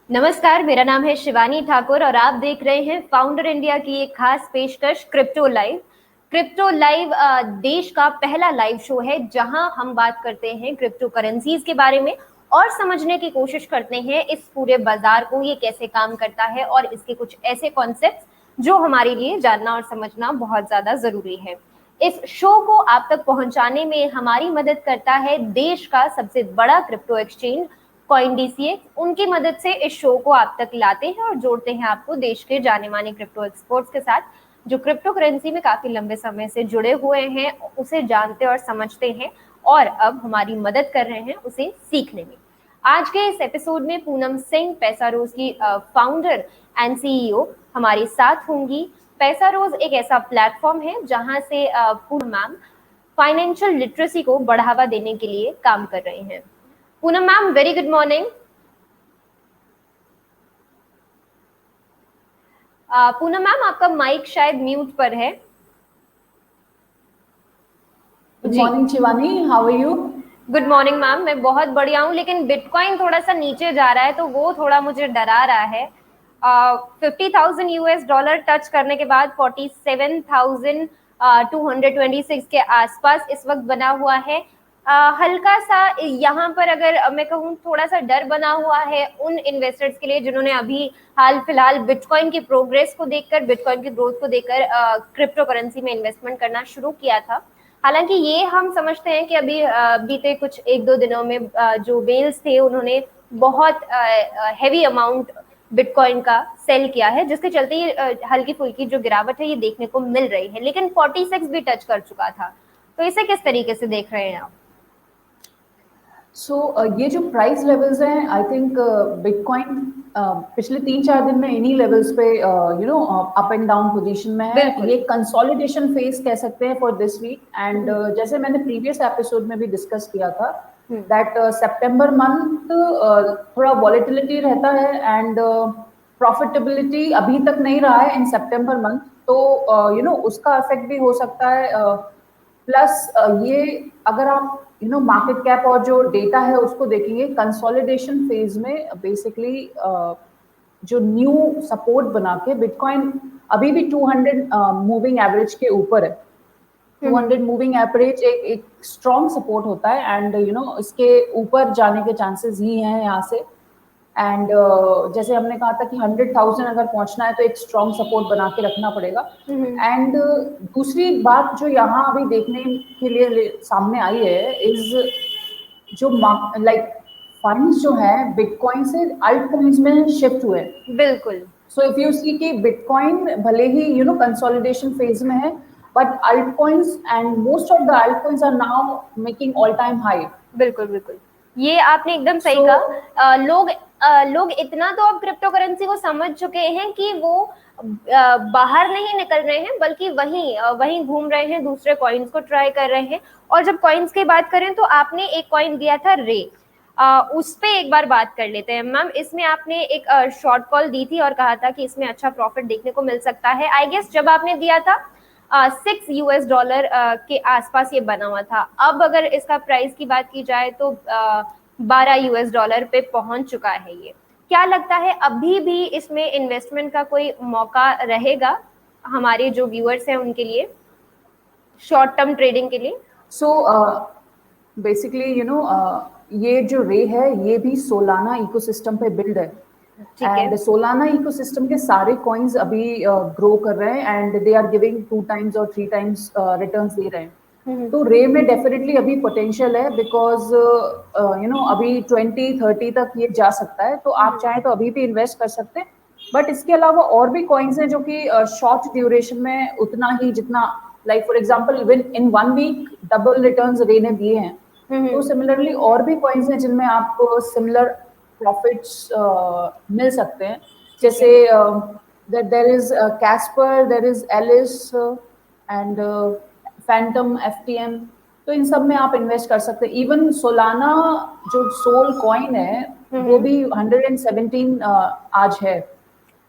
नमस्कार, मेरा नाम है शिवानी ठाकुर और आप देख रहे हैं फाउंडर इंडिया की एक खास पेशकश क्रिप्टो लाइव। क्रिप्टो लाइव देश का पहला लाइव शो है जहां हम बात करते हैं क्रिप्टो करेंसीज के बारे में और समझने की कोशिश करते हैं इस पूरे बाजार को, ये कैसे काम करता है और इसके कुछ ऐसे कॉन्सेप्ट्स जो हमारे लिए जानना और समझना बहुत ज्यादा जरूरी है। इस शो को आप तक पहुंचाने में हमारी मदद करता है देश का सबसे बड़ा क्रिप्टो एक्सचेंज CoinDCX। उनकी मदद से इस शो को आप तक लाते हैं और जोड़ते हैं आपको देश के जाने माने क्रिप्टो एक्सपर्ट्स के साथ जो क्रिप्टो करेंसी में काफी लंबे समय से जुड़े हुए हैं, उसे जानते और समझते हैं और अब हमारी मदद कर रहे हैं उसे सीखने में। आज के इस एपिसोड में पूनम सिंह, पैसा रोज की फाउंडर एंड CEO हमारे साथ होंगी। पैसा रोज एक ऐसा प्लेटफॉर्म है जहां से पूनम मैम फाइनेंशियल लिटरेसी को बढ़ावा देने के लिए काम कर रहे हैं। Poonam ma'am, very good morning. Poonam ma'am, आपका माइक शायद म्यूट पर है। Good morning Shivani, how are you? Good morning ma'am, मैं बहुत बढ़िया हूँ, लेकिन बिटकॉइन थोड़ा सा नीचे जा रहा है तो वो थोड़ा मुझे डरा रहा है। 50,000 US डॉलर टच करने के बाद 47,226 के आसपास इस वक्त बना हुआ है। हल्का सा यहाँ पर अगर मैं कहूँ थोड़ा सा डर बना हुआ है उन इन्वेस्टर्स के लिए जिन्होंने अभी हाल फिलहाल बिटकॉइन की प्रोग्रेस को देखकर, बिटकॉइन की ग्रोथ को देखकर क्रिप्टो करेंसी में इन्वेस्टमेंट करना शुरू किया था। हालांकि ये हम समझते हैं कि अभी बीते कुछ एक दो दिनों में जो वेल्स थे उन्होंने बहुत हैवी अमाउंट बिटकॉइन का सेल किया है, जिसके चलते ये हल्की फुल्की जो गिरावट है ये देखने को मिल रही है, लेकिन 46 भी टच कर चुका था। तो इसे किस तरीके से देख रहे हैं आप? ये जो प्राइस लेवल्स हैं, आई थिंक बिटकॉइन पिछले 3-4 दिन में इन्हीं लेवल्स पे अप एंड डाउन पोजीशन में है। ये कंसोलिडेशन फेज कह सकते हैं फॉर दिस वीक। एंड जैसे मैंने प्रीवियस एपिसोड में भी डिस्कस किया था दैट सितंबर मंथ थोड़ा वॉलेटिलिटी रहता है एंड प्रॉफिटेबिलिटी अभी तक नहीं रहा है इन सितंबर मंथ, तो उसका इफेक्ट भी हो सकता है। प्लस ये अगर आप मार्केट कैप और जो डेटा है उसको देखेंगे, कंसोलिडेशन फेज में बेसिकली जो न्यू सपोर्ट बना के बिटकॉइन अभी भी 200 मूविंग एवरेज के ऊपर है। 200 मूविंग एवरेज एक स्ट्रॉन्ग सपोर्ट होता है एंड इसके ऊपर जाने के चांसेस ही हैं यहाँ से। एंड जैसे हमने कहा था कि 100,000 अगर पहुंचना है तो एक स्ट्रॉन्ग सपोर्ट बना के रखना पड़ेगा। एंड दूसरी बात जो यहाँ अभी देखने के लिए सामने आई है इज जो लाइक फंड्स जो है बिटकॉइन से अल्ट कॉइन्स में शिफ्ट हुए। बिल्कुल। सो इफ यू सी कि बिटकॉइन भले ही कंसोलिडेशन फेज में है, but alt coins and most of the alt coins are now making all time high. बिल्कुल बिल्कुल, ये आपने एकदम सही कहा। लोग इतना तो अब क्रिप्टो करेंसी को समझ चुके हैं कि वो बाहर नहीं निकल रहे हैं, बल्कि वहीं घूम रहे हैं, दूसरे कॉइन्स को ट्राई कर रहे हैं। और जब कॉइन्स की बात करें तो आपने एक कॉइन दिया था रे, उस पे एक बार बात कर लेते हैं मैम। इसमें आपने एक शॉर्ट कॉल दी थी और कहा था कि इसमें अच्छा प्रॉफिट देखने को मिल सकता है। आई गेस जब आपने दिया था $6 के आसपास ये बना हुआ था। अब अगर इसका प्राइस की बात की जाए तो $12 पे पहुंच चुका है। ये क्या लगता है अभी भी इसमें इन्वेस्टमेंट का कोई मौका रहेगा हमारे जो व्यूअर्स हैं उनके लिए, शॉर्ट टर्म ट्रेडिंग के लिए? बेसिकली ये जो रे है ये भी सोलाना इकोसिस्टम पे बिल्ड है। एंड सोलाना इकोसिस्टम के सारे कॉइन्स अभी ग्रो कर रहे हैं and they are giving 2 times और 3 times रिटर्न्स दे रहे हैं। तो रे में डेफिनेटली अभी पोटेंशियल है बिकॉज अभी 2030 तक ये जा सकता है, तो आप चाहें तो अभी भी इन्वेस्ट कर सकते हैं। बट इसके अलावा और भी कॉइन्स हैं जो कि शॉर्ट ड्यूरेशन में उतना ही जितना, like for example even in 1 week double returns रे ने दिए हैं। तो सिमिलरली और भी कॉइन्स हैं जिनमें आपको सिमिलर प्रॉफिट्स मिल सकते हैं। जैसे there is Casper, there is Alice and Phantom, FTM, तो इन सब में आप इन्वेस्ट कर सकते हैं। इवन सोलाना जो सोल कॉइन है वो भी 117 आज है।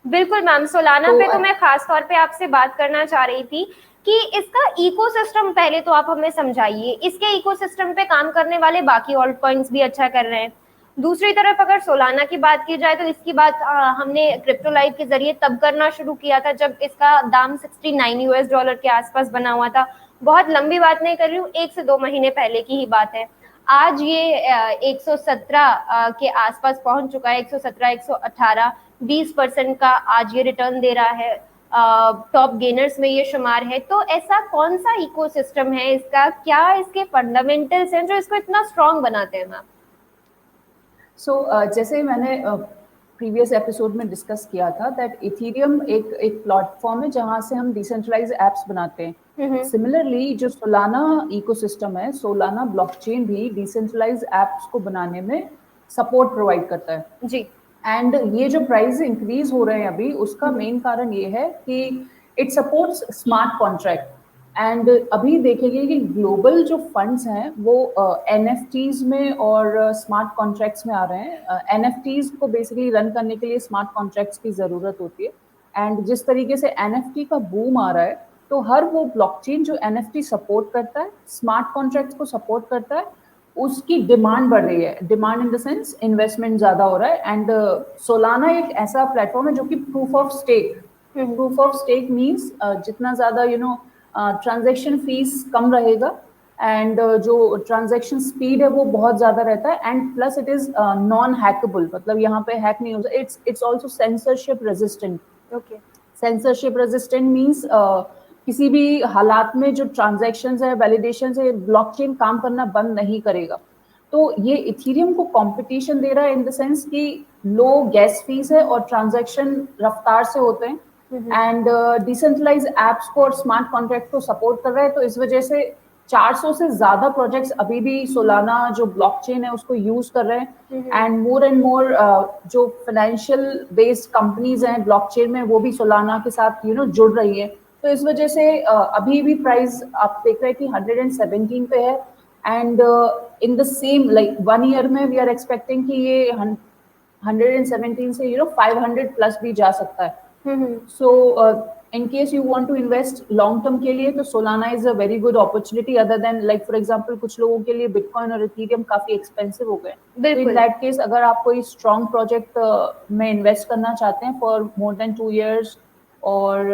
बिल्कुल मैम, सोलाना पे तो मैं खास तौर पे आपसे बात करना चाह रही थी कि इसका इकोसिस्टम पहले तो आप हमें समझाइए। इसके इकोसिस्टम पे काम करने वाले बाकी ऑल्ट कॉइन्स भी अच्छा कर रहे हैं, दूसरी तरफ अगर सोलाना की बात की जाए तो इसकी बात हमने क्रिप्टो लाइव के जरिए तब करना शुरू किया था जब इसका दाम $69 के आसपास बना हुआ था। बहुत लंबी बात नहीं कर रही हूँ, 1 से 2 महीने पहले की ही बात है। आज ये 117 के आसपास पहुंच चुका है, 117, 118, 20% का आज ये रिटर्न दे रहा है। टॉप गेनर्स में ये शुमार है। तो ऐसा कौन सा इकोसिस्टम है इसका, क्या इसके फंडामेंटल्स हैं जो इसको इतना स्ट्रॉन्ग बनाते हैं मैम? जैसे मैंने प्रीवियस एपिसोड में डिस्कस किया था दैट इथेरियम एक प्लेटफॉर्म है जहां से हम डिसेंट्रलाइज एप्स बनाते हैं। सिमिलरली जो सोलाना इकोसिस्टम है, सोलाना ब्लॉकचेन भी डिसेंट्रलाइज एप्स को बनाने में सपोर्ट प्रोवाइड करता है जी। एंड ये जो प्राइस इंक्रीज हो रहे हैं अभी, उसका मेन कारण ये है कि it supports smart contract. And अभी देखेंगे कि ग्लोबल जो फंड्स हैं वो एनएफटीज में और स्मार्ट कॉन्ट्रैक्ट्स में आ रहे हैं। एनएफटीज को बेसिकली रन करने के लिए स्मार्ट कॉन्ट्रैक्ट्स की ज़रूरत होती है एंड जिस तरीके से एनएफटी का बूम आ रहा है तो हर वो ब्लॉकचेन जो एनएफटी सपोर्ट करता है, स्मार्ट कॉन्ट्रैक्ट्स को सपोर्ट करता है, उसकी डिमांड बढ़ रही है। Demand in the sense investment ज़्यादा हो रहा है एंड सोलाना एक ऐसा प्लेटफॉर्म है जो कि प्रूफ ऑफ स्टेक मीन्स जितना ज़्यादा ट्रांजैक्शन फीस कम रहेगा एंड जो ट्रांजैक्शन स्पीड है वो बहुत ज्यादा रहता है and plus it is non hackable, मतलब यहाँ पे हैक नहीं होता। It's also censorship resistant. Okay, censorship resistant means किसी भी हालात में जो ट्रांजैक्शंस है, वैलिडेशन है, ब्लॉकचेन काम करना बंद नहीं करेगा। तो ये इथेरियम को कंपटीशन दे रहा है इन द सेंस कि लो गैस फीस है और ट्रांजैक्शन रफ्तार से होते हैं एंड डिसेंट्रलाइज एप्स को और स्मार्ट कॉन्ट्रैक्ट को सपोर्ट कर रहा है। तो इस वजह से 400 से ज्यादा प्रोजेक्ट्स अभी भी सोलाना जो ब्लॉकचेन है उसको यूज कर रहे हैं एंड मोर जो फाइनेंशियल बेस्ड कंपनीज हैं ब्लॉकचेन में वो भी सोलाना के साथ जुड़ रही है। तो इस वजह से अभी भी प्राइस आप देख रहे हैं कि 117 पे है and in the same like 1 year में वी आर एक्सपेक्टिंग कि ये 117 से 500 प्लस भी जा सकता है। So in case you want to invest long term के लिए तो Solana is a very good opportunity other than like for example कुछ लोगों के लिए बिटकॉइन और इथेरियम काफी एक्सपेंसिव हो गए। तो in that case अगर आप कोई स्ट्रॉन्ग प्रोजेक्ट में इन्वेस्ट करना चाहते हैं फॉर मोर देन 2 years और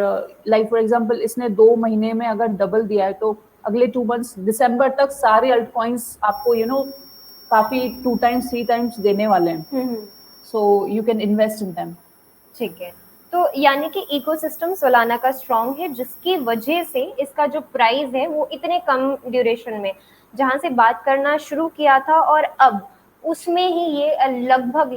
लाइक फॉर एग्जाम्पल इसने 2 महीने में अगर डबल दिया है तो अगले 2 months दिसंबर तक सारे अल्ट कॉइन्स आपको काफी 2 times 3 times देने वाले हैं। So you can invest in them. ठीक है, तो यानी कि इकोसिस्टम सोलाना का स्ट्रॉन्ग है जिसकी वजह से इसका जो प्राइस है वो इतने कम ड्यूरेशन में जहां से बात करना शुरू किया था और अब उसमें ही ये लगभग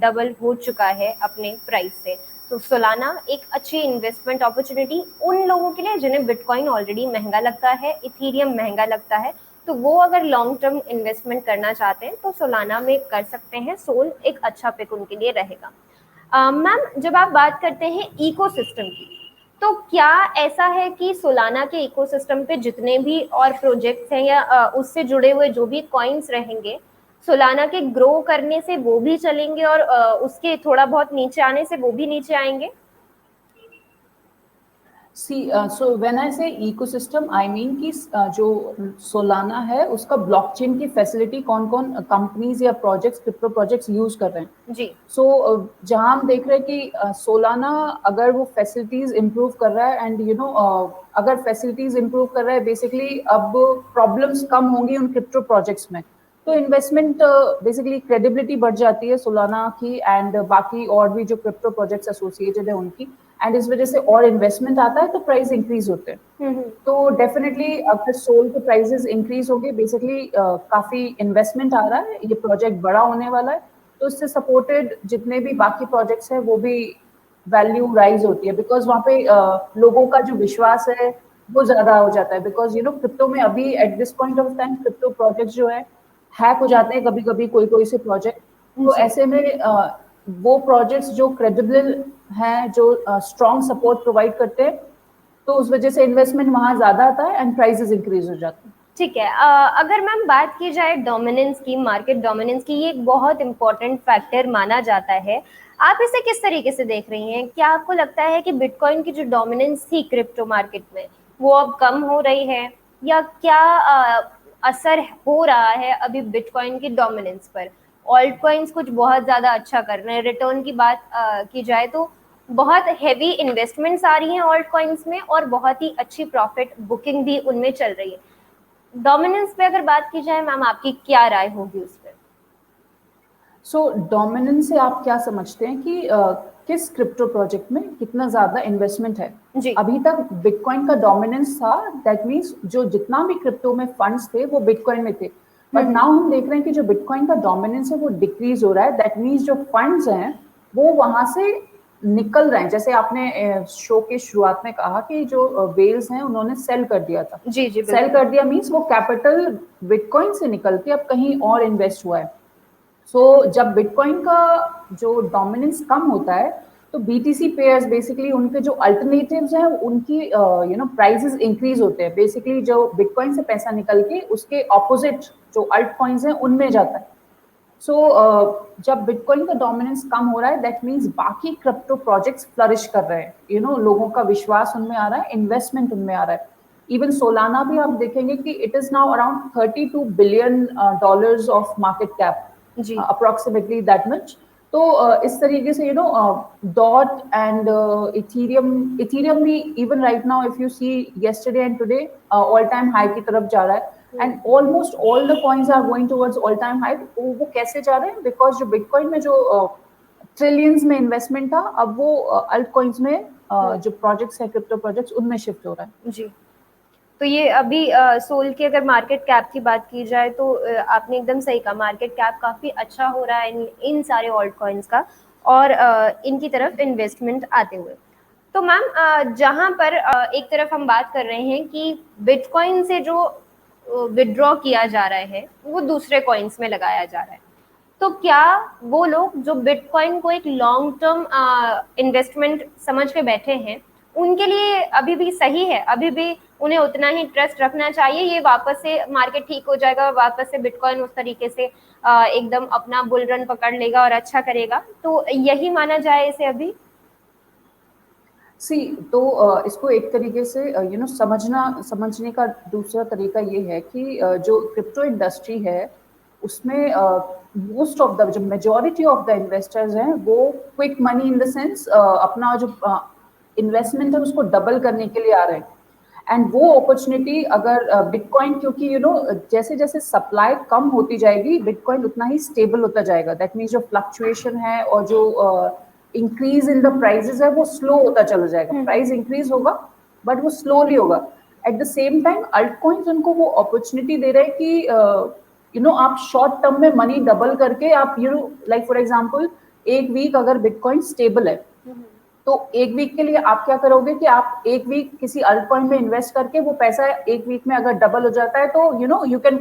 डबल हो चुका है अपने प्राइस से। तो सोलाना एक अच्छी इन्वेस्टमेंट अपॉर्चुनिटी उन लोगों के लिए जिन्हें बिटकॉइन ऑलरेडी महंगा लगता है, इथेरियम महंगा लगता है, तो वो अगर लॉन्ग टर्म इन्वेस्टमेंट करना चाहते हैं तो सोलाना में कर सकते हैं। सोल एक अच्छा पिक उनके लिए रहेगा। मैम जब आप बात करते हैं इकोसिस्टम की, तो क्या ऐसा है कि सोलाना के इकोसिस्टम पे जितने भी और प्रोजेक्ट्स हैं या उससे जुड़े हुए जो भी कॉइन्स रहेंगे, सोलाना के ग्रो करने से वो भी चलेंगे और उसके थोड़ा बहुत नीचे आने से वो भी नीचे आएंगे? सो व्हेन आई से इकोसिस्टम आई मीन कि जो सोलाना है उसका ब्लॉकचेन की फैसिलिटी कौन कौन कंपनीज या प्रोजेक्ट्स, क्रिप्टो प्रोजेक्ट्स यूज कर रहे हैं जी। सो जहां हम देख रहे हैं कि सोलाना अगर वो फैसिलिटीज इंप्रूव कर रहा है एंड अगर फैसिलिटीज इंप्रूव कर रहा है बेसिकली अब प्रॉब्लम्स कम होंगी उन क्रिप्टो प्रोजेक्ट्स में, तो इन्वेस्टमेंट बेसिकली क्रेडिबिलिटी बढ़ जाती है सोलाना की एंड बाकी और भी जो क्रिप्टो प्रोजेक्ट्स एसोसिएटेड है उनकी, एंड इस वजह से और इन्वेस्टमेंट आता है तो प्राइस इंक्रीज होते हैं। तो डेफिनेटली अगर सोल के प्राइसेस इंक्रीज होंगे बेसिकली काफी इन्वेस्टमेंट आ रहा है, ये प्रोजेक्ट बड़ा होने वाला है, तो इससे सपोर्टेड जितने भी बाकी प्रोजेक्ट्स हैं वो भी वैल्यू राइज होती है बिकॉज वहाँ पे लोगों का जो विश्वास है वो ज्यादा हो जाता है बिकॉज क्रिप्टो में अभी at this point of time crypto project जो है हैक हो जाते हैं कभी कभी कोई से प्रोजेक्ट। तो ऐसे में वो प्रोजेक्ट्स जो क्रेडिबल हैं, जो स्ट्रॉन्ग सपोर्ट प्रोवाइड करते हैं, तो उस वजह से इन्वेस्टमेंट वहां ज्यादा आता है एंड प्राइसेस इंक्रीज हो जाते हैं। ठीक है, अगर मैम बात की जाए डोमिनेंस की, मार्केट डोमिनेंस की, ये एक बहुत इंपॉर्टेंट फैक्टर माना जाता है। आप इसे किस तरीके से देख रही हैं? क्या आपको लगता है कि बिटकॉइन की जो डोमिनेंस थी क्रिप्टो मार्केट में वो अब कम हो रही है, या क्या असर हो रहा है अभी बिटकॉइन की डोमिनेंस पर? ऑल्ट कॉइन्स कुछ बहुत ज्यादा अच्छा कर रहे हैं। रिटर्न की बात की जाए तो बहुत हैवी इन्वेस्टमेंट्स आ रही हैं ऑल्ट कॉइन्स में और बहुत ही अच्छी प्रॉफिट बुकिंग भी उनमें चल रही है। डोमिनेंस पे अगर बात की जाए मैम, आपकी क्या राय होगी उस पर? सो डोमिनेंस से आप क्या समझते हैं कि किस क्रिप्टो प्रोजेक्ट में कितना ज्यादा इन्वेस्टमेंट है? जी। अभी तक बिटकॉइन का डोमिनेंस था, दैट मीन्स जो जितना भी क्रिप्टो में फंड्स थे वो बिटकॉइन में थे, बट नाउ हम देख रहे हैं कि जो बिटकॉइन का डोमिनेंस है वो डिक्रीज हो रहा है। दैट मीन्स जो फंड्स हैं वो वहां से निकल रहे हैं। जैसे आपने शो के शुरुआत में कहा कि जो वेल्स हैं उन्होंने सेल कर दिया था। जी जी, सेल कर दिया मीन्स वो कैपिटल बिटकॉइन से निकल के अब कहीं और इन्वेस्ट हुआ है। सो जब बिटकॉइन का जो डोमिनेंस कम होता है तो बीटीसी पेयर्स बेसिकली उनके जो अल्टरनेटिव्स हैं उनकी प्राइसेस इंक्रीज होते हैं। बेसिकली जो बिटकॉइन से पैसा निकल के उसके ऑपोजिट जो अल्ट कॉइन्स हैं उनमें जाता है। सो जब बिटकॉइन का डोमिनेंस कम हो रहा है दैट मीन्स बाकी क्रिप्टो प्रोजेक्ट्स फ्लरिश कर रहे हैं। लोगों का विश्वास उनमें आ रहा है, इन्वेस्टमेंट उनमें आ रहा है। इवन सोलाना भी आप देखेंगे कि it is now around $32 billion of market cap, जी approximately that much. तो इस तरीके से डॉट एंड इथीरियम भी even right now if you see yesterday and today all time high की तरफ जा रहा है, and almost all the coins are going towards all time high. वो कैसे जा रहे हैं? बिकॉज जो बिटकॉइन में जो ट्रिलियंस में इन्वेस्टमेंट था अब वो अल्ट कॉइन्स में जो प्रोजेक्ट्स है क्रिप्टो प्रोजेक्ट्स उनमें शिफ्ट हो रहा है। जी। तो ये अभी सोल की अगर मार्केट कैप की बात की जाए तो आपने एकदम सही कहा, मार्केट कैप काफी अच्छा हो रहा है इन सारे ऑल्ट कॉइन्स का और इनकी तरफ इन्वेस्टमेंट आते हुए। तो मैम जहां पर एक तरफ हम बात कर रहे हैं कि बिटकॉइन से जो विड्रॉ किया जा रहा है वो दूसरे कॉइन्स में लगाया जा रहा है, तो क्या वो लोग जो बिटकॉइन को एक लॉन्ग टर्म इन्वेस्टमेंट समझ के बैठे हैं उनके लिए अभी भी सही है? अभी भी उन्हें उतना ही ट्रस्ट रखना चाहिए? ये वापस से मार्केट ठीक हो जाएगा, वापस से बिटकॉइन उस तरीके से एकदम अपना बुल रन पकड़ लेगा और अच्छा करेगा, तो यही माना जाए इसे अभी? सी तो इसको एक तरीके से समझने का दूसरा तरीका ये है कि जो क्रिप्टो इंडस्ट्री है उसमें मोस्ट ऑफ द जो मेजॉरिटी ऑफ द इन्वेस्टर्स हैं वो quick money in the sense अपना जो इन्वेस्टमेंट है उसको डबल करने के लिए आ रहे हैं। एंड वो अपॉर्चुनिटी अगर बिटकॉइन, क्योंकि जैसे जैसे सप्लाई कम होती जाएगी बिटकॉइन उतना ही स्टेबल होता जाएगा। दैट मीन्स जो फ्लक्चुएशन है और जो इंक्रीज इन द प्राइसेस है वो स्लो होता चला जाएगा। प्राइस इंक्रीज होगा बट वो स्लोली होगा। At the same time alt coins उनको वो अपॉर्चुनिटी दे रहे हैं कि आप शॉर्ट टर्म में मनी डबल करके आप लाइक फॉर एग्जांपल एक वीक अगर बिटकॉइन स्टेबल है तो एक वीक के लिए आप क्या करोगे कि आप एक वीक किसी अल्ट कॉइन में इन्वेस्ट करके वो पैसा एक वीक में अगर डबल हो जाता है तो यू कैन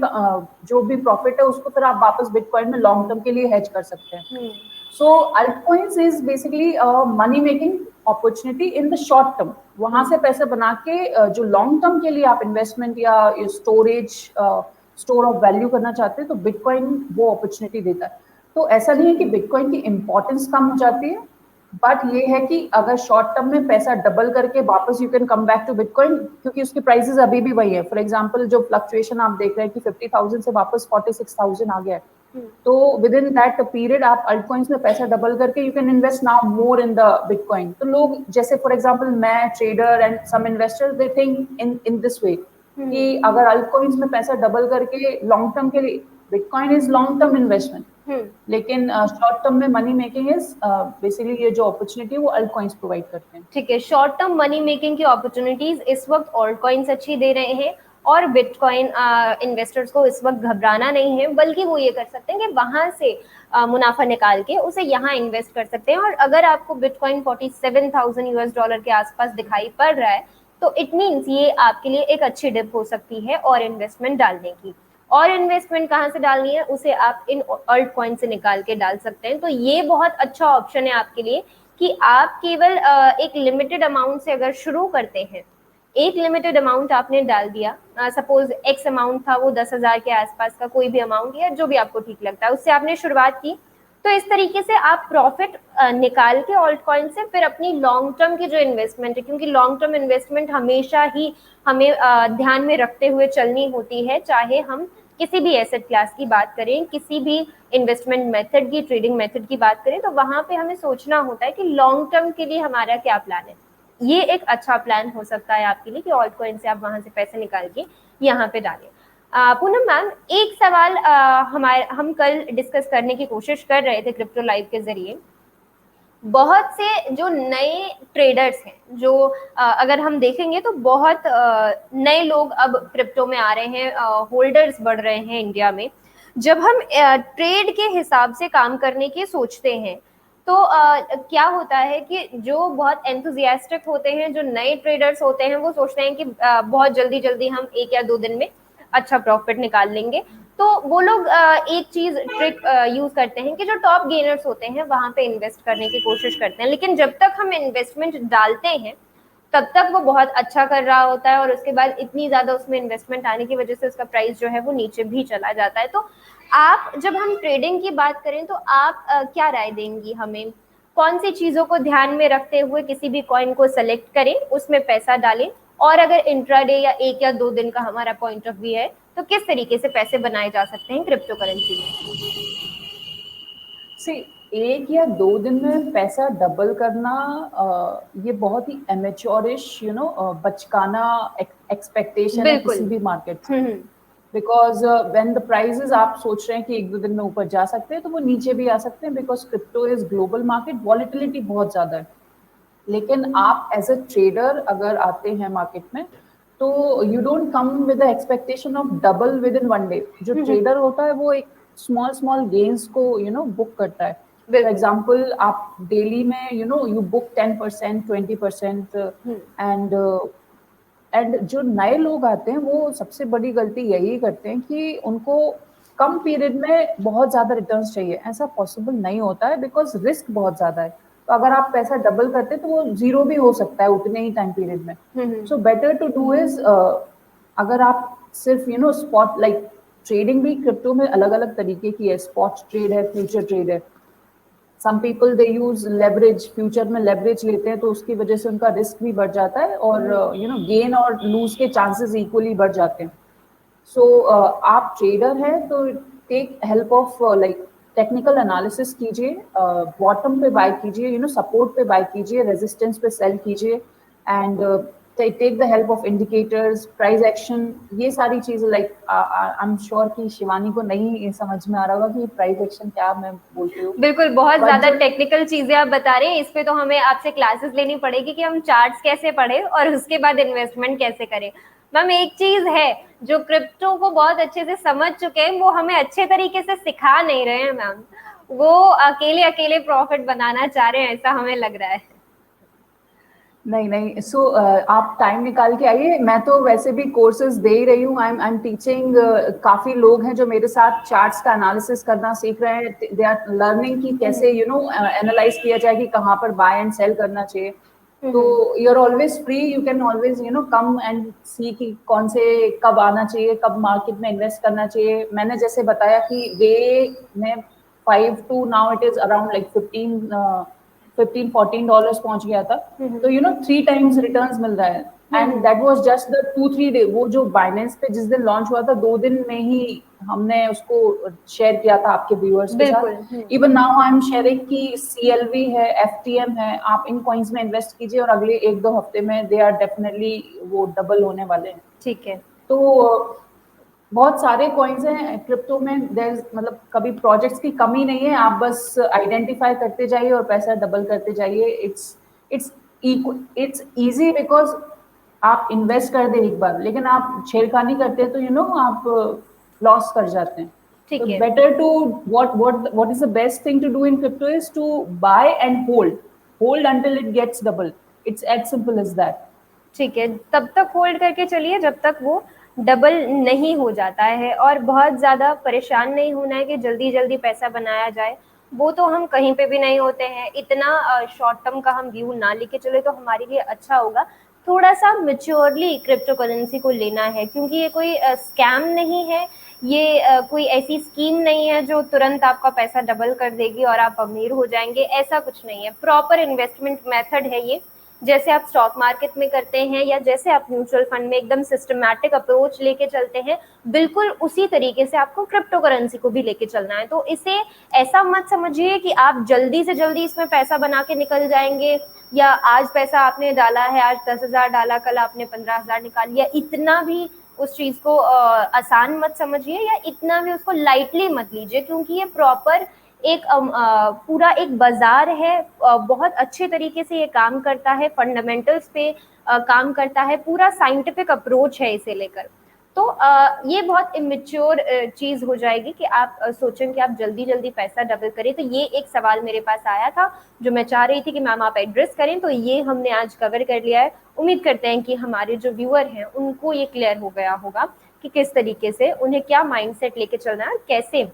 जो भी प्रॉफिट है उसको फिर आप वापस बिटकॉइन में लॉन्ग टर्म के लिए हेज कर सकते हैं। So alt coins is basically money making opportunity in the short term. वहां से पैसे बना के जो लॉन्ग टर्म के लिए आप इन्वेस्टमेंट या स्टोर ऑफ वैल्यू करना चाहते हैं तो बिटकॉइन वो अपॉर्चुनिटी देता है। तो ऐसा नहीं है कि बिटकॉइन की इंपॉर्टेंस कम हो जाती है, बट ये है कि अगर शॉर्ट टर्म में पैसा डबल करके वापस you can come back to bitcoin, क्योंकि उसकी प्राइसेस अभी भी वही है। फॉर एग्जांपल जो फ्लक्चुएशन आप देख रहे हैं कि 50,000 से वापस 46,000 आ गया है, तो विद इन दैट पीरियड आप अल्ट कॉइन्स में पैसा डबल करके you can invest now more in the bitcoin. तो लोग जैसे फॉर एग्जांपल मैं trader and some investors they think in this way कि अगर अल्ट कॉइन्स में पैसा डबल करके लॉन्ग टर्म के लिए, bitcoin is long term investment, लेकिन शॉर्ट टर्म में मनी मेकिंग इज बेसिकली ये जो अपॉर्चुनिटी वो अल्ट कॉइन्स प्रोवाइड करते हैं। ठीक है, शॉर्ट टर्म मनी मेकिंग की अपॉर्चुनिटीज इस वक्त ऑल्ट कॉइन्स अच्छी दे रहे हैं और बिटकॉइन इन्वेस्टर्स को इस वक्त घबराना नहीं है, बल्कि वो ये कर सकते हैं कि वहां से मुनाफा निकाल के उसे यहाँ इन्वेस्ट कर सकते हैं। और अगर आपको बिटकॉइन 47,000 यूएस डॉलर के आसपास दिखाई पड़ रहा है तो इट मीन्स ये आपके लिए एक अच्छी डिप हो सकती है और इन्वेस्टमेंट डालने की। और इन्वेस्टमेंट कहाँ से डालनी है, उसे आप इन अल्ट कॉइन से निकाल के डाल सकते हैं। तो ये बहुत अच्छा ऑप्शन है आपके लिए कि आप केवल एक लिमिटेड अमाउंट से अगर शुरू करते हैं, एक लिमिटेड अमाउंट आपने डाल दिया, सपोज एक्स अमाउंट था वो 10,000 के आसपास का कोई भी अमाउंट या जो भी आपको ठीक लगता है उससे आपने शुरुआत की, तो इस तरीके से आप प्रॉफिट निकाल के ऑल्ट कॉइन से फिर अपनी लॉन्ग टर्म की जो इन्वेस्टमेंट है, क्योंकि लॉन्ग टर्म इन्वेस्टमेंट हमेशा ही हमें ध्यान में रखते हुए चलनी होती है, चाहे हम किसी भी एसेट क्लास की बात करें, किसी भी इन्वेस्टमेंट मेथड की, ट्रेडिंग मेथड की बात करें, तो वहां पे हमें सोचना होता है कि लॉन्ग टर्म के लिए हमारा क्या प्लान है। ये एक अच्छा प्लान हो सकता है आपके लिए कि ऑल्ट कॉइन से आप वहां से पैसे निकाल के यहाँ पे डालें। पूनम मैम, एक सवाल हम कल डिस्कस करने की कोशिश कर रहे थे क्रिप्टो लाइव के जरिए। बहुत से जो नए ट्रेडर्स हैं, जो अगर हम देखेंगे तो बहुत नए लोग अब क्रिप्टो में आ रहे हैं, होल्डर्स बढ़ रहे हैं इंडिया में। जब हम ट्रेड के हिसाब से काम करने की सोचते हैं तो क्या होता है कि जो बहुत एंथुजियास्टिक होते हैं, जो नए ट्रेडर्स होते हैं, वो सोचते हैं कि बहुत जल्दी जल्दी हम 1 या 2 दिन में अच्छा प्रॉफिट निकाल लेंगे। तो वो लोग एक चीज ट्रिक यूज करते हैं कि जो टॉप गेनर्स होते हैं वहां पे इन्वेस्ट करने की कोशिश करते हैं, लेकिन जब तक हम इन्वेस्टमेंट डालते हैं तब तक वो बहुत अच्छा कर रहा होता है, और उसके बाद इतनी ज्यादा उसमें इन्वेस्टमेंट आने की वजह से उसका प्राइस जो है वो नीचे भी चला जाता है। तो आप, जब हम ट्रेडिंग की बात करें तो आप क्या राय देंगी हमें, कौन सी चीजों को ध्यान में रखते हुए किसी भी कॉइन को सेलेक्ट करें, उसमें पैसा डालें, और अगर इंट्राडे या 1 या 2 दिन का हमारा पॉइंट ऑफ व्यू है तो किस तरीके से पैसे बनाए जा सकते हैं क्रिप्टो करेंसी में? सी, 1 या 2 दिन में पैसा डबल करना ये बहुत ही एमेच्योरिश बचकाना एक्सपेक्टेशन है किसी भी मार्केट से। बिकॉज व्हेन द प्राइजेस आप सोच रहे हैं कि 1-2 दिन में ऊपर जा सकते हैं, तो वो नीचे भी आ सकते हैं, because crypto is global market, volatility बहुत ज्यादा है। लेकिन आप एज अ ट्रेडर अगर आते हैं मार्केट में, तो you don't come with the expectation of double with in 1 day. जो ट्रेडर होता है वो एक स्मॉल स्मॉल गेन्स को बुक करता है। फॉर एग्जाम्पल, आप डेली में यू बुक 10%, 20%, एंड जो नए लोग आते हैं वो सबसे बड़ी गलती यही करते हैं कि उनको कम पीरियड में बहुत ज्यादा रिटर्न्स चाहिए। ऐसा पॉसिबल नहीं होता है, बिकॉज रिस्क बहुत ज्यादा है। तो अगर आप पैसा डबल करते हैं तो वो जीरो भी हो सकता है उतने ही टाइम पीरियड में। So better to do is, अगर आप सिर्फ स्पॉट, लाइक ट्रेडिंग भी क्रिप्टो में अलग अलग तरीके की है, स्पॉट ट्रेड है, फ्यूचर ट्रेड है। Some people they use leverage, future में लेवरेज लेते हैं, तो उसकी वजह से उनका रिस्क भी बढ़ जाता है, और गेन और लूज के चांसेस इक्वली बढ़ जाते हैं। सो आप ट्रेडर हैं तो take help of like technical analysis कीजिए, बॉटम पे बाय कीजिए, सपोर्ट पे बाय कीजिए, रेजिस्टेंस पे सेल कीजिए, and take the help of indicators, price action, ये सारी चीजें। लाइक आई एम श्योर कि शिवानी को नहीं समझ में आ रहा होगा कि प्राइस एक्शन क्या मैं बोलती हूँ। बिल्कुल, बहुत ज्यादा टेक्निकल चीजें आप बता रहे हैं, इस पे तो हमें आपसे क्लासेस लेनी पड़ेगी कि हम चार्ट्स कैसे पढ़े और उसके बाद इन्वेस्टमेंट कैसे करें। मैम, एक चीज है जो क्रिप्टो को बहुत अच्छे से समझ चुके हैं, वो हमें अच्छे तरीके से सिखा नहीं रहे हैं मैम, वो अकेले अकेले प्रॉफिट बनाना चाह रहे हैं, ऐसा हमें लग रहा है। नहीं नहीं, सो आप टाइम निकाल के आइए। मैं तो वैसे भी कोर्सेज दे ही रही हूँ, आई एम टीचिंग। काफी लोग हैं जो मेरे साथ चार्ट्स का एनालिसिस करना सीख रहे हैं। दे आर लर्निंग कि कैसे एनालाइज किया जाए कि कहाँ पर बाय एंड सेल करना चाहिए। तो you are always free, you can always come and see कि कौन से कब आना चाहिए, कब मार्केट में इन्वेस्ट करना चाहिए। मैंने जैसे बताया कि वे में 5 to now it is around like $15-14 पहुंच गया था। तो 3 times रिटर्न्स मिल रहा है, and that was just the 2-3 day. वो जो बाइनेंस पे जिस दिन लॉन्च हुआ था, 2 दिन में ही हमने उसको शेयर किया था आपके व्यूअर्स के साथ। Even now I am sharing कि CLV है, FTM है, आप इन कॉइन्स में इन्वेस्ट कीजिए और अगले 1-2 हफ्ते में दे आर डेफिनेटली वो डबल होने वाले हैं। ठीक है। तो बहुत सारे कॉइन्स हैं क्रिप्टो में, देयर मतलब कभी प्रोजेक्ट्स की कमी नहीं है। आप बस आइडेंटिफाई करते जाइए और पैसा डबल करते जाइए। इट्स इजी, बिकॉज आप इन्वेस्ट कर दे एक बार, लेकिन आप छेड़खानी करते हैं तो आप लॉस कर जाते हैं। तो better to what is the best thing to do in crypto is to buy and hold until it gets double. It's as simple as that. ठीक है, तब तक होल्ड करके चलिए जब तक वो डबल नहीं हो जाता है, और बहुत ज्यादा परेशान नहीं होना है कि जल्दी जल्दी पैसा बनाया जाए, वो तो हम कहीं पे भी नहीं होते हैं। इतना शॉर्ट टर्म का हम व्यू ना लेके चले तो हमारे लिए अच्छा होगा। थोड़ा सा मेच्योरली क्रिप्टो करेंसी को लेना है, क्योंकि ये कोई स्कैम नहीं है, ये कोई ऐसी स्कीम नहीं है जो तुरंत आपका पैसा डबल कर देगी और आप अमीर हो जाएंगे, ऐसा कुछ नहीं है। प्रॉपर इन्वेस्टमेंट मेथड है ये, जैसे आप स्टॉक मार्केट में करते हैं या जैसे आप म्यूचुअल फंड में एकदम सिस्टमैटिक अप्रोच लेके चलते हैं, बिल्कुल उसी तरीके से आपको क्रिप्टो करेंसी को भी लेके चलना है। तो इसे ऐसा मत समझिए कि आप जल्दी से जल्दी इसमें पैसा बना के निकल जाएंगे, या आज पैसा आपने डाला है, आज 10,000 डाला, कल आपने 15,000 निकाल लिया, इतना भी उस चीज को आसान मत समझिए या इतना भी उसको लाइटली मत लीजिए, क्योंकि ये प्रॉपर एक पूरा एक बाजार है, बहुत अच्छे तरीके से ये काम करता है, फंडामेंटल्स पे काम करता है, पूरा साइंटिफिक अप्रोच है इसे लेकर। तो ये बहुत इमेच्योर चीज हो जाएगी कि आप सोचें कि आप जल्दी जल्दी पैसा डबल करें। तो ये एक सवाल मेरे पास आया था जो मैं चाह रही थी कि मैम आप एड्रेस करें, तो ये हमने आज कवर कर लिया है। उम्मीद करते हैं कि हमारे जो व्यूअर हैं उनको ये क्लियर हो गया होगा कि किस तरीके से उन्हें क्या माइंडसेट लेके चलना है, कैसे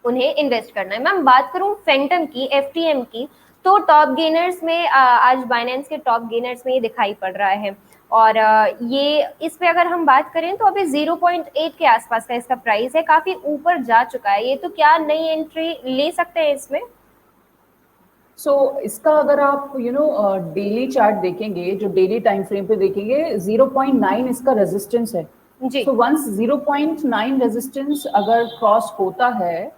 उन्हें इन्वेस्ट करना है। मैम बात करूं फेंटम की, एफटीएम की, तो टॉप गेनर्स में आज बाइनेंस के टॉप गेनर्स में ये दिखाई पड़ रहा है। और ये इस पे अगर हम बात करें तो अभी 0.8 के आसपास का इसका प्राइस है, काफी ऊपर जा चुका है ये। तो क्या नई एंट्री ले सकते हैं इसमें? इसका अगर आप डेली चार्ट देखेंगे, जो डेली टाइम फ्रेम पे देखेंगे, 0.9 इसका रेजिस्टेंस है जी। वंस 0.9 रेजिस्टेंस अगर क्रॉस होता है,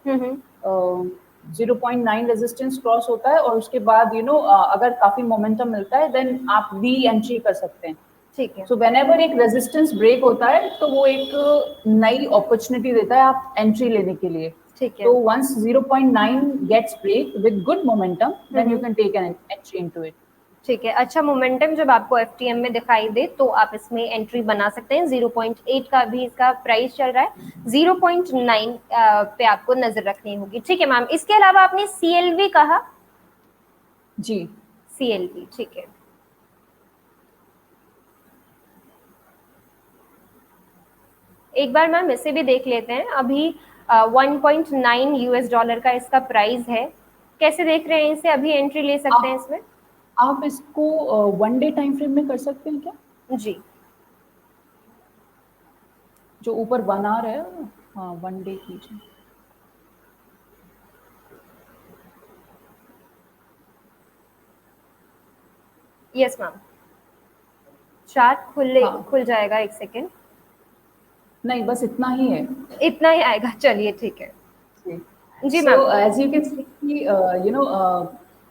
0.9 रेजिस्टेंस क्रॉस होता है और उसके बाद अगर काफी मोमेंटम मिलता है, देन आप री एंट्री कर सकते हैं। ठीक है। सो व्हेनेवर एक रेजिस्टेंस ब्रेक होता है तो वो एक नई अपॉर्चुनिटी देता है आप एंट्री लेने के लिए। ठीक है। तो once 0.9 gets break with good momentum, then you can take an entry into it. ठीक है, अच्छा मोमेंटम जब आपको एफटीएम में दिखाई दे तो आप इसमें एंट्री बना सकते हैं। 0.8 का भी इसका प्राइस चल रहा है, 0.9 पे आपको नजर रखनी होगी। ठीक है मैम, इसके अलावा आपने सीएलवी कहा? जी, सीएलवी, ठीक है। एक बार मैम इसे भी देख लेते हैं। अभी 1.9 यूएस डॉलर का इसका प्राइस है, कैसे देख रहे हैं इसे? अभी एंट्री ले सकते हैं इसमें? आप इसको 1 डे टाइम फ्रेम में कर सकते हैं क्या? जी, जो ऊपर 1 आवर है, हाँ 1 डे कीजिए। यस मैम, चार्ट खुल जाएगा, एक सेकेंड। नहीं, बस इतना ही है, इतना ही आएगा, चलिए ठीक है। जी ma'am. As you can see कि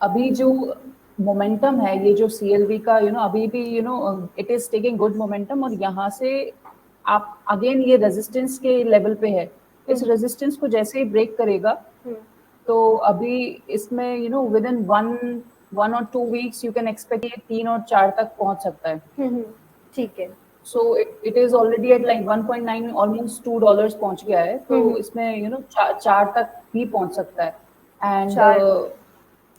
अभी जो मोमेंटम है, ये जो सीएलवी का अभी भी it is taking good momentum, और यहाँ से आप अगेन ये रेजिस्टेंस के लेवल पे है। इस रेजिस्टेंस को जैसे ही ब्रेक करेगा तो अभी इसमें विद इन 1 और 2 वीक्स यू कैन एक्सपेक्ट ये 3 और 4 तक पहुंच सकता है। ठीक है। So it is already at like 1.9, almost $2 पहुंच गया है। तो इसमें 4 तक भी पहुंच सकता है। एंड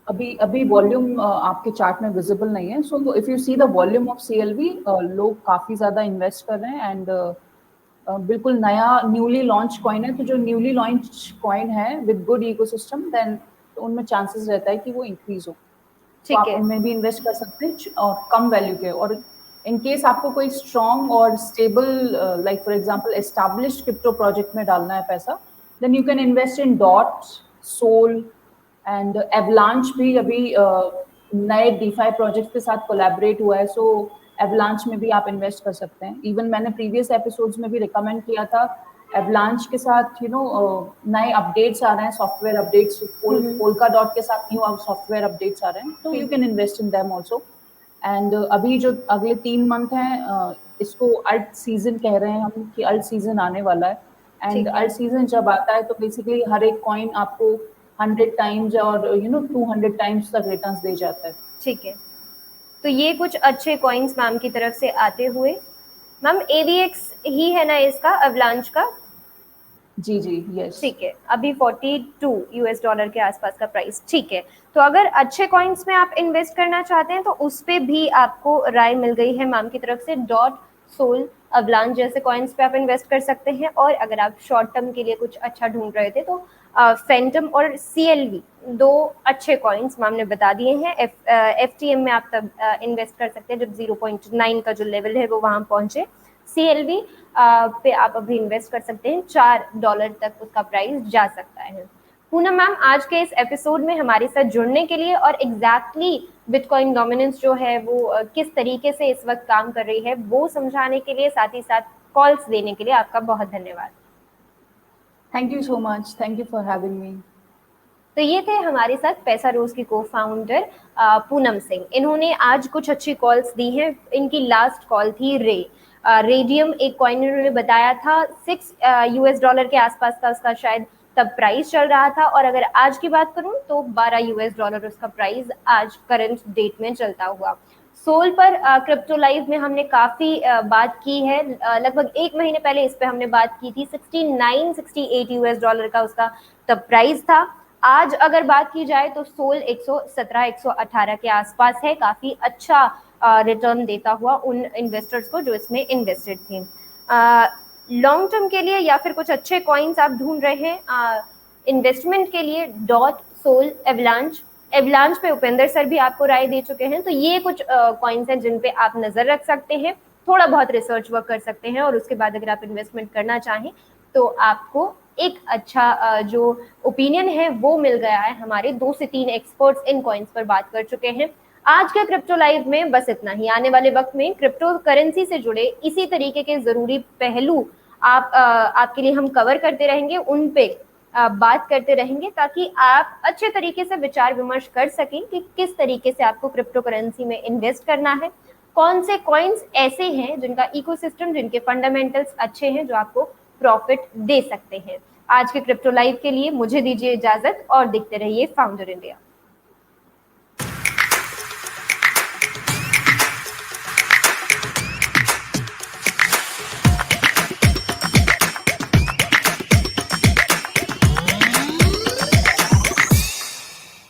अभी वॉल्यूम आपके चार्ट में विजिबल नहीं है। So if you see the volume of CLV, लोग काफी ज्यादा इन्वेस्ट कर रहे हैं, एंड बिल्कुल नया न्यूली लॉन्च कॉइन है। तो जो न्यूली लॉन्च कॉइन है विद गुड इकोसिस्टम, देन तो उनमें चांसेस रहता है कि वो इंक्रीज हो। तो आप उनमें भी इन्वेस्ट कर सकते हैं और कम वैल्यू के। और इन केस आपको कोई स्ट्रॉन्ग और stable, like for example established crypto project में डालना है पैसा, then you can invest in dot, sol and Avalanche भी अभी नए डीफाई प्रोजेक्ट के साथ कोलैबोरेट हुआ है। सो एवलांच में भी आप इन्वेस्ट कर सकते हैं। इवन मैंने प्रीवियस एपिसोड्स में भी रिकमेंड किया था, एवलांच के साथ नए अपडेट्स आ रहे हैं, सॉफ्टवेयर अपडेट्स, पोल्का डॉट के साथ न्यू सॉफ्टवेयर अपडेट्स आ रहे हैं, तो you can invest in them also. And अभी जो अगले 3 मंथ हैं, इसको अल्ट सीजन कह रहे हैं हम, कि अल्ट सीजन आने वाला है। एंड अल्ट सीजन जब आता है तो बेसिकली हर एक कॉइन आपको 100 टाइम्स और 200 टाइम्स तक रिटर्न्स दे जाता है। ठीक है, तो ये कुछ अच्छे कॉइन्स मैम की तरफ से आते हुए। मैम AVX ही है ना इसका, अवलांच का? जी जी, यस। ठीक है, अभी 42 यूएस डॉलर के आसपास का प्राइस। ठीक है, तो अगर अच्छे कॉइन्स में आप इन्वेस्ट करना चाहते हैं तो उस पे भी आपको राय मिल गई है मैम की तरफ से। डॉट, सोल, अवलांच जैसे कॉइन्स पे आप इन्वेस्ट कर सकते हैं। और अगर आप शॉर्ट टर्म के लिए कुछ अच्छा ढूंढ रहे थे तो फेंटम और CLV 2 अच्छे कॉइन्स मैम ने बता दिए हैं। FTM में आप तब इन्वेस्ट कर सकते हैं जब 0.9 का जो लेवल है वो वहां पहुंचे। CLV पे आप अभी इन्वेस्ट कर सकते हैं, $4 तक उसका प्राइस जा सकता है। पूनम मैम, आज के इस एपिसोड में हमारे साथ जुड़ने के लिए और एग्जैक्टली बिटकॉइन डोमिनेंस जो है वो किस तरीके से इस वक्त काम कर रही है वो समझाने के लिए, साथ ही साथ कॉल्स देने के लिए आपका बहुत धन्यवाद। Thank you so much, thank you for having me. तो ये थे हमारे साथ पैसा रोज की को फाउंडर पूनम सिंह। इन्होंने आज कुछ अच्छी कॉल्स दी हैं। इनकी लास्ट कॉल थी रेडियम, एक कॉइन इन्होंने बताया था $6 के आसपास का उसका शायद तब प्राइस चल रहा था, और अगर आज की बात करूं तो $12 उसका प्राइस आज करंट डेट में चलता हुआ। सोल पर क्रिप्टो लाइव में हमने काफी बात की है। लगभग 1 महीने पहले इस पे हमने बात की थी। $69-68 का उसका तब प्राइस था। आज अगर बात की जाए तो सोल 117-118 के आसपास है। काफी अच्छा रिटर्न देता हुआ उन इन्वेस्टर्स को जो इसमें इन्वेस्टेड थे। लॉन्ग टर्म के लिए या फिर कुछ अच्छे कॉइन्स आप ढूंढ रहे हैं इन्वेस्टमेंट के लिए, डॉट, सोल, एवलांच पे उपेंद्र सर भी आपको राय दे चुके हैं। तो ये कुछ कॉइन्स हैं जिन पे आप नजर रख सकते हैं, थोड़ा बहुत रिसर्च वर्क कर सकते हैं, और उसके बाद अगर आप इन्वेस्टमेंट करना चाहें तो आपको एक अच्छा जो ओपिनियन है वो मिल गया है। हमारे 2 से 3 एक्सपर्ट्स इन कॉइन्स पर बात कर चुके हैं। आज के क्रिप्टो लाइव में बस इतना ही। आने वाले वक्त में क्रिप्टो करेंसी से जुड़े इसी तरीके के जरूरी पहलू आपके लिए हम कवर करते रहेंगे, उन पे बात करते रहेंगे, ताकि आप अच्छे तरीके से विचार विमर्श कर सकें कि किस तरीके से आपको क्रिप्टो करेंसी में इन्वेस्ट करना है, कौन से कॉइन्स ऐसे हैं जिनका इकोसिस्टम, जिनके फंडामेंटल्स अच्छे हैं, जो आपको प्रॉफिट दे सकते हैं। आज के क्रिप्टो लाइव के लिए मुझे दीजिए इजाजत और देखते रहिए फाउंडर इंडिया।